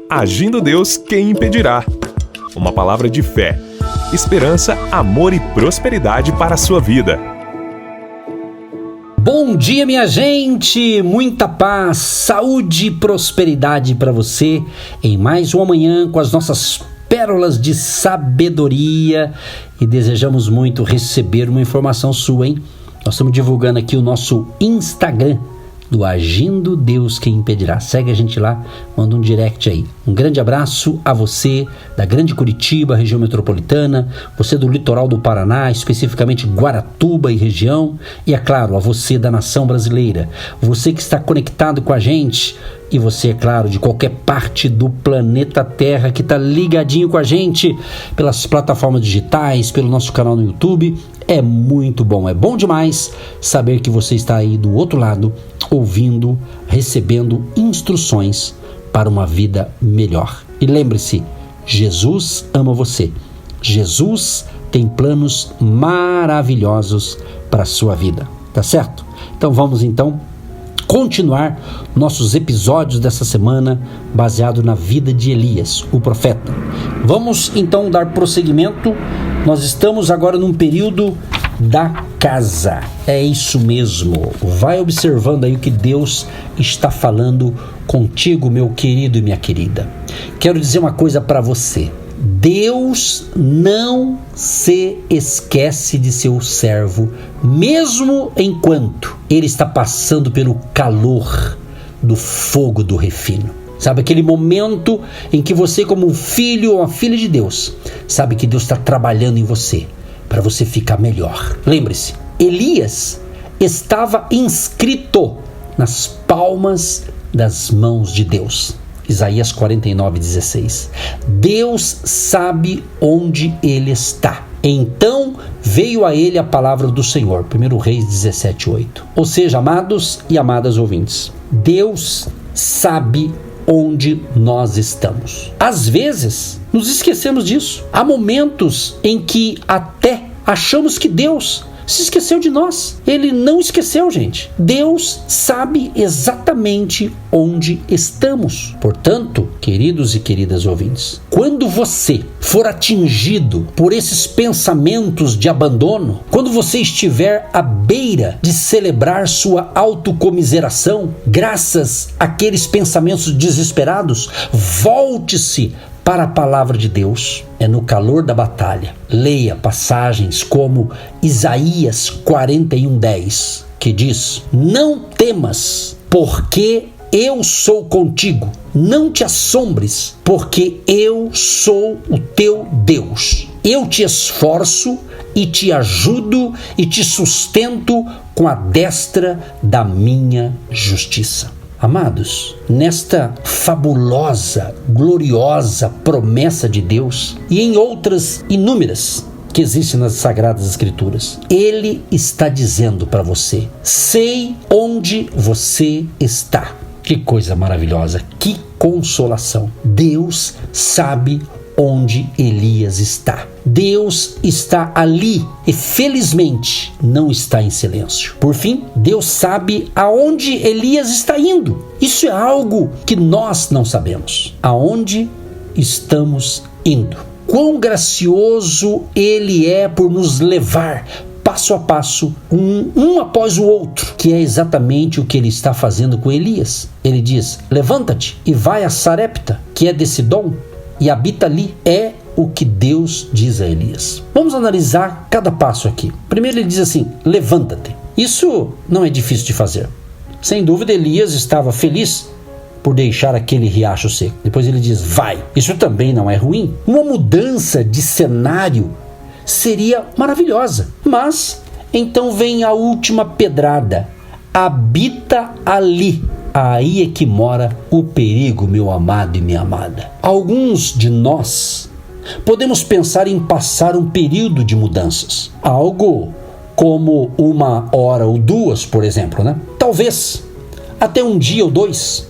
Agindo Deus, quem impedirá? Uma palavra de fé, esperança, amor e prosperidade para a sua vida. Bom dia, minha gente! Muita paz, saúde e prosperidade para você em mais uma manhã com as nossas pérolas de sabedoria, e desejamos muito receber uma informação sua, hein? Nós estamos divulgando aqui o nosso Instagram do Agindo Deus, quem impedirá. Segue a gente lá, manda um direct aí. Um grande abraço a você da Grande Curitiba, região metropolitana, você do litoral do Paraná, especificamente Guaratuba e região, e é claro, a você da nação brasileira, você que está conectado com a gente, e você, é claro, de qualquer parte do planeta Terra que está ligadinho com a gente pelas plataformas digitais, pelo nosso canal no YouTube. É muito bom, é bom demais saber que você está aí do outro lado, ouvindo, recebendo instruções para uma vida melhor. E lembre-se, Jesus ama você. Jesus tem planos maravilhosos para a sua vida, tá certo? Então vamos continuar nossos episódios dessa semana baseado na vida de Elias, o profeta. Vamos então dar prosseguimento. Nós estamos agora num período da casa. É isso mesmo. Vai observando aí o que Deus está falando contigo, meu querido e minha querida. Quero dizer uma coisa para você. Deus não se esquece de seu servo, mesmo enquanto ele está passando pelo calor do fogo do refino. Sabe, aquele momento em que você, como um filho ou uma filha de Deus, sabe que Deus está trabalhando em você para você ficar melhor. Lembre-se, Elias estava inscrito nas palmas das mãos de Deus. Isaías 49:16. Deus sabe onde ele está. Então veio a ele a palavra do Senhor. 1 Reis 17:8. Ou seja, amados e amadas ouvintes, Deus sabe onde nós estamos. Às vezes, nos esquecemos disso. Há momentos em que até achamos que Deus se esqueceu de nós. Ele não esqueceu, gente. Deus sabe exatamente onde estamos. Portanto, queridos e queridas ouvintes, quando você for atingido por esses pensamentos de abandono, quando você estiver à beira de celebrar sua autocomiseração, graças àqueles pensamentos desesperados, volte-se para a palavra de Deus. É no calor da batalha. Leia passagens como Isaías 41:10, que diz: não temas, porque eu sou contigo. Não te assombres, porque eu sou o teu Deus. Eu te esforço e te ajudo e te sustento com a destra da minha justiça. Amados, nesta fabulosa, gloriosa promessa de Deus e em outras inúmeras que existem nas Sagradas Escrituras, Ele está dizendo para você: sei onde você está. Que coisa maravilhosa, que consolação. Deus sabe onde Elias está. Deus está ali e felizmente não está em silêncio. Por fim, Deus sabe aonde Elias está indo. Isso é algo que nós não sabemos. Aonde estamos indo? Quão gracioso Ele é por nos levar passo a passo, um após o outro, que é exatamente o que Ele está fazendo com Elias. Ele diz: levanta-te e vai a Sarepta, que é de Sidom, e habita ali. É o que Deus diz a Elias. Vamos analisar cada passo aqui. Primeiro ele diz assim: levanta-te. Isso não é difícil de fazer. Sem dúvida, Elias estava feliz por deixar aquele riacho seco. Depois ele diz: vai. Isso também não é ruim. Uma mudança de cenário seria maravilhosa. Mas então vem a última pedrada: habita ali. Aí é que mora o perigo, meu amado e minha amada. Alguns de nós podemos pensar em passar um período de mudanças, algo como 1 hora ou 2, por exemplo, né? Talvez até 1 dia ou 2.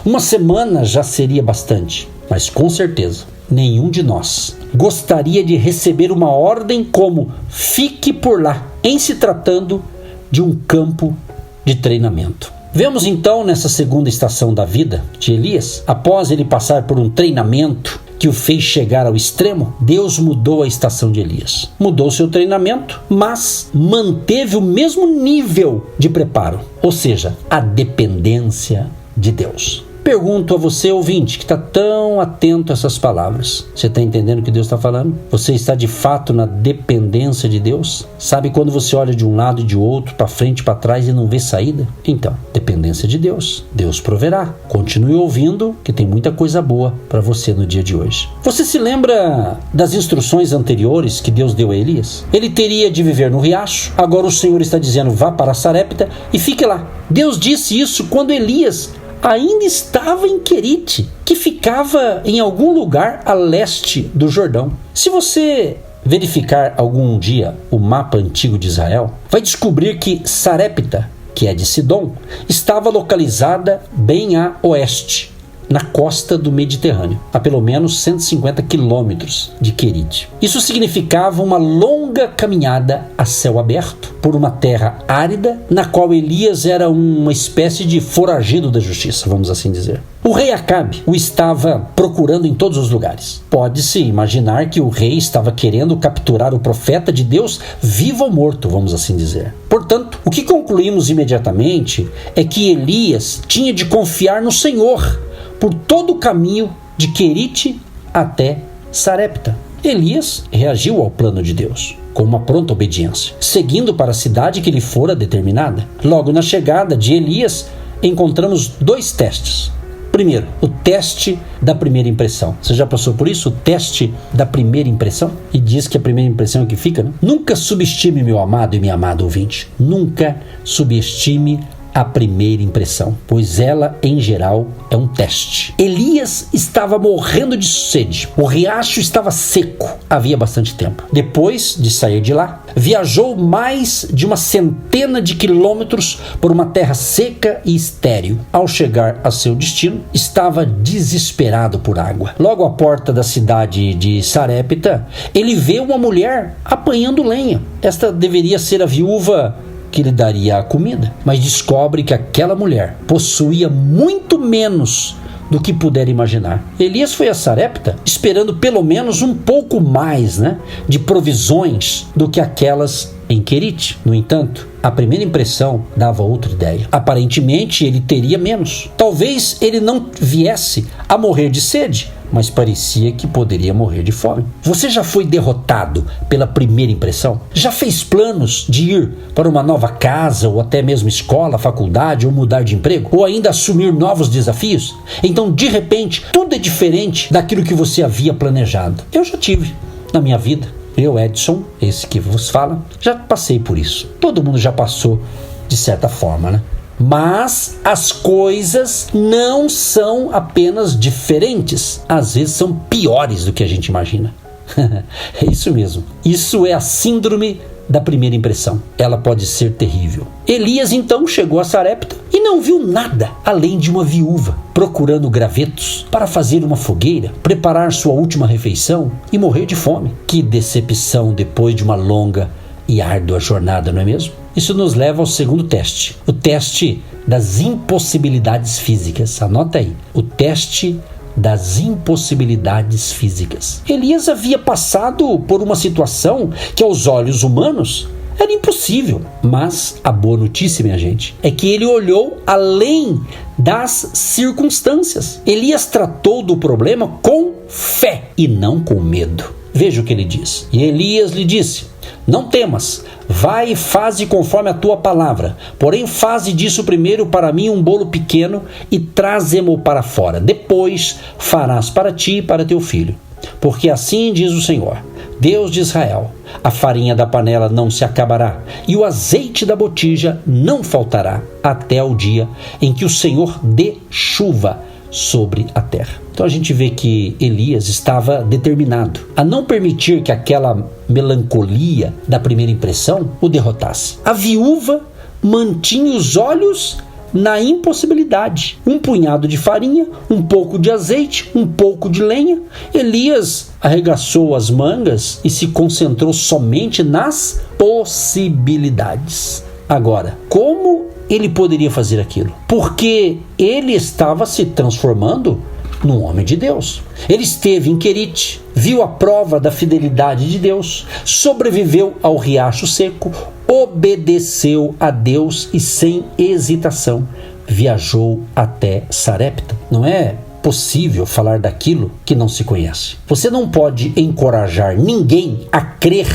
Uma semana já seria bastante, mas com certeza nenhum de nós gostaria de receber uma ordem como fique por lá, em se tratando de um campo de treinamento. Vemos então nessa segunda estação da vida de Elias, após ele passar por um treinamento que o fez chegar ao extremo, Deus mudou a estação de Elias. Mudou seu treinamento, mas manteve o mesmo nível de preparo, ou seja, a dependência de Deus. Pergunto a você, ouvinte, que está tão atento a essas palavras. Você está entendendo o que Deus está falando? Você está de fato na dependência de Deus? Sabe quando você olha de um lado e de outro, para frente e para trás e não vê saída? Então, dependência de Deus. Deus proverá. Continue ouvindo, que tem muita coisa boa para você no dia de hoje. Você se lembra das instruções anteriores que Deus deu a Elias? Ele teria de viver no riacho. Agora o Senhor está dizendo, vá para Sarepta e fique lá. Deus disse isso quando Elias ainda estava em Querite, que ficava em algum lugar a leste do Jordão. Se você verificar algum dia o mapa antigo de Israel, vai descobrir que Sarepta, que é de Sidom, estava localizada bem a oeste, na costa do Mediterrâneo, a pelo menos 150 quilômetros de Querite. Isso significava uma longa caminhada a céu aberto, por uma terra árida, na qual Elias era uma espécie de foragido da justiça, vamos assim dizer. O rei Acabe o estava procurando em todos os lugares. Pode-se imaginar que o rei estava querendo capturar o profeta de Deus vivo ou morto, vamos assim dizer. Portanto, o que concluímos imediatamente é que Elias tinha de confiar no Senhor por todo o caminho de Querite até Sarepta. Elias reagiu ao plano de Deus com uma pronta obediência, seguindo para a cidade que lhe fora determinada. Logo na chegada de Elias, encontramos 2 testes. Primeiro, o teste da primeira impressão. Você já passou por isso? O teste da primeira impressão? E diz que a primeira impressão é que fica, né? Nunca subestime, meu amado e minha amada ouvinte. Nunca subestime a primeira impressão, pois ela, em geral, é um teste. Elias estava morrendo de sede. O riacho estava seco havia bastante tempo. Depois de sair de lá, viajou mais de 100 de quilômetros por uma terra seca e estéril. Ao chegar a seu destino, estava desesperado por água. Logo à porta da cidade de Sarepta, ele vê uma mulher apanhando lenha. Esta deveria ser a viúva que lhe daria a comida, mas descobre que aquela mulher possuía muito menos do que pudera imaginar. Elias foi a Sarepta esperando pelo menos um pouco mais, de provisões do que aquelas em Querite. No entanto, a primeira impressão dava outra ideia. Aparentemente, ele teria menos. Talvez ele não viesse a morrer de sede, mas parecia que poderia morrer de fome. Você já foi derrotado pela primeira impressão? Já fez planos de ir para uma nova casa, ou até mesmo escola, faculdade, ou mudar de emprego? Ou ainda assumir novos desafios? Então, de repente, tudo é diferente daquilo que você havia planejado. Eu já tive na minha vida. Eu, Edson, esse que vos fala, já passei por isso. Todo mundo já passou de certa forma, Mas as coisas não são apenas diferentes, às vezes são piores do que a gente imagina. É isso mesmo. Isso é a síndrome da primeira impressão. Ela pode ser terrível. Elias então chegou a Sarepta e não viu nada além de uma viúva procurando gravetos para fazer uma fogueira, preparar sua última refeição e morrer de fome. Que decepção depois de uma longa e árdua jornada, não é mesmo? Isso nos leva ao segundo teste, o teste das impossibilidades físicas. Anota aí, o teste das impossibilidades físicas. Elias havia passado por uma situação que aos olhos humanos era impossível, mas a boa notícia, minha gente, é que ele olhou além das circunstâncias. Elias tratou do problema com fé e não com medo. Veja o que ele diz. E Elias lhe disse: não temas, vai e faze conforme a tua palavra. Porém, faze disso primeiro para mim um bolo pequeno e traze-mo para fora. Depois farás para ti e para teu filho. Porque assim diz o Senhor, Deus de Israel: a farinha da panela não se acabará e o azeite da botija não faltará até o dia em que o Senhor dê chuva sobre a terra. Então a gente vê que Elias estava determinado a não permitir que aquela melancolia da primeira impressão o derrotasse. A viúva mantinha os olhos na impossibilidade. Um punhado de farinha, um pouco de azeite, um pouco de lenha. Elias arregaçou as mangas e se concentrou somente nas possibilidades. Agora, como ele poderia fazer aquilo? Porque ele estava se transformando num homem de Deus. Ele esteve em Querite, viu a prova da fidelidade de Deus, sobreviveu ao riacho seco, obedeceu a Deus e sem hesitação viajou até Sarepta. Não é possível falar daquilo que não se conhece. Você não pode encorajar ninguém a crer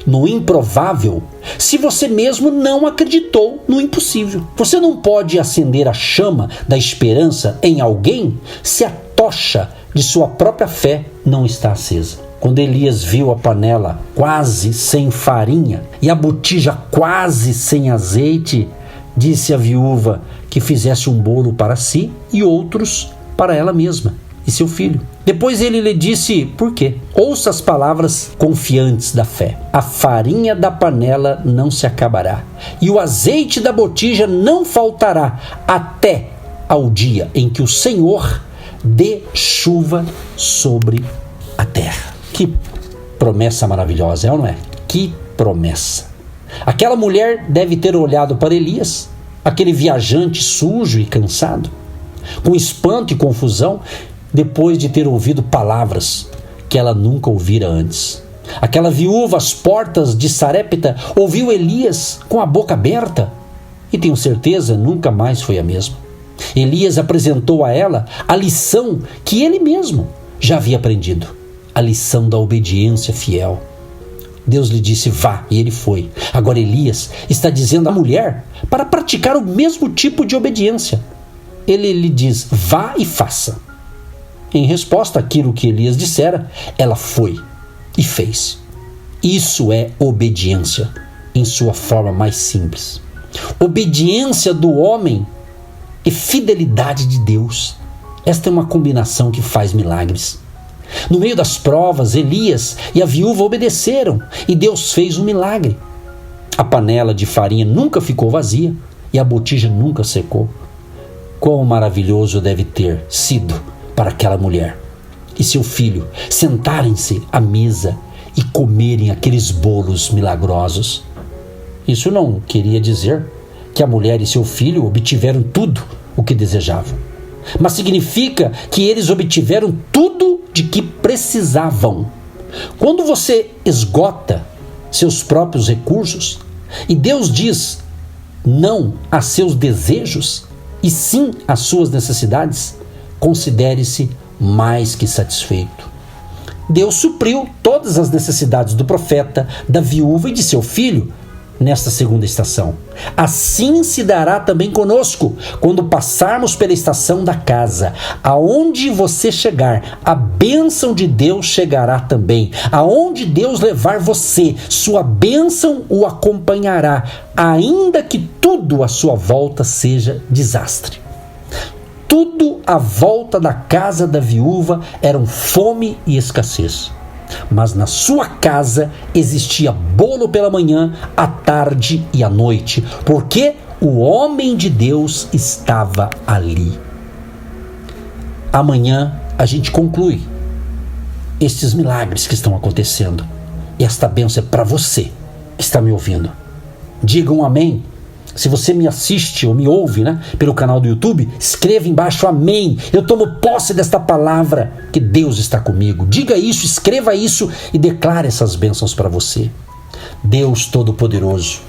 no improvável se você mesmo não acreditou no impossível. Você não pode acender a chama da esperança em alguém se a tocha de sua própria fé não está acesa. Quando Elias viu a panela quase sem farinha e a botija quase sem azeite, disse à viúva que fizesse um bolo para si e outros para ela mesma e seu filho. Depois ele lhe disse por quê. Ouça as palavras confiantes da fé. A farinha da panela não se acabará e o azeite da botija não faltará até ao dia em que o Senhor dê chuva sobre a terra. Que promessa maravilhosa, é ou não é? Que promessa. Aquela mulher deve ter olhado para Elias, aquele viajante sujo e cansado, com espanto e confusão, depois de ter ouvido palavras que ela nunca ouvira antes. Aquela viúva às portas de Sarepta ouviu Elias com a boca aberta e, tenho certeza, nunca mais foi a mesma. Elias apresentou a ela a lição que ele mesmo já havia aprendido, a lição da obediência fiel. Deus lhe disse, vá, e ele foi. Agora Elias está dizendo à mulher para praticar o mesmo tipo de obediência. Ele lhe diz, vá e faça. Em resposta àquilo que Elias dissera, ela foi e fez. Isso é obediência em sua forma mais simples. Obediência do homem e fidelidade de Deus. Esta é uma combinação que faz milagres. No meio das provas, Elias e a viúva obedeceram e Deus fez um milagre. A panela de farinha nunca ficou vazia e a botija nunca secou. Quão maravilhoso deve ter sido para aquela mulher e seu filho sentarem-se à mesa e comerem aqueles bolos milagrosos. Isso não queria dizer que a mulher e seu filho obtiveram tudo o que desejavam, mas significa que eles obtiveram tudo de que precisavam. Quando você esgota seus próprios recursos e Deus diz não a seus desejos e sim às suas necessidades, considere-se mais que satisfeito. Deus supriu todas as necessidades do profeta, da viúva e de seu filho nesta segunda estação. Assim se dará também conosco, quando passarmos pela estação da casa. Aonde você chegar, a bênção de Deus chegará também. Aonde Deus levar você, sua bênção o acompanhará, ainda que tudo à sua volta seja desastre. Tudo à volta da casa da viúva eram fome e escassez. Mas na sua casa existia bolo pela manhã, à tarde e à noite, porque o homem de Deus estava ali. Amanhã a gente conclui estes milagres que estão acontecendo. E esta bênção é para você que está me ouvindo. Diga um amém. Se você me assiste ou me ouve, pelo canal do YouTube, escreva embaixo amém. Eu tomo posse desta palavra que Deus está comigo. Diga isso, escreva isso e declare essas bênçãos para você. Deus Todo-Poderoso,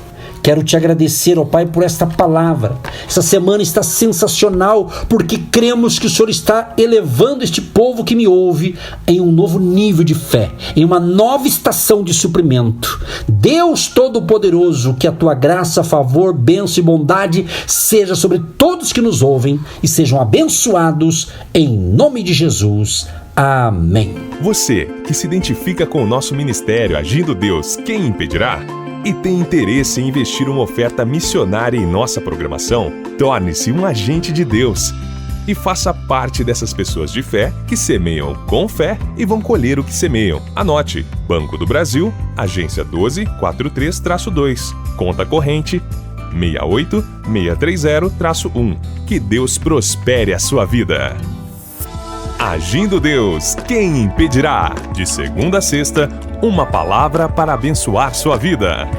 quero te agradecer, ó Pai, por esta palavra. Essa semana está sensacional, porque cremos que o Senhor está elevando este povo que me ouve em um novo nível de fé, em uma nova estação de suprimento. Deus Todo-Poderoso, que a tua graça, favor, bênção e bondade seja sobre todos que nos ouvem e sejam abençoados em nome de Jesus. Amém. Você que se identifica com o nosso ministério Agindo Deus, quem impedirá? E tem interesse em investir uma oferta missionária em nossa programação? Torne-se um agente de Deus e faça parte dessas pessoas de fé que semeiam com fé e vão colher o que semeiam. Anote: Banco do Brasil, agência 1243-2, conta corrente 68630-1. Que Deus prospere a sua vida. Agindo Deus, quem impedirá? De segunda a sexta, uma palavra para abençoar sua vida.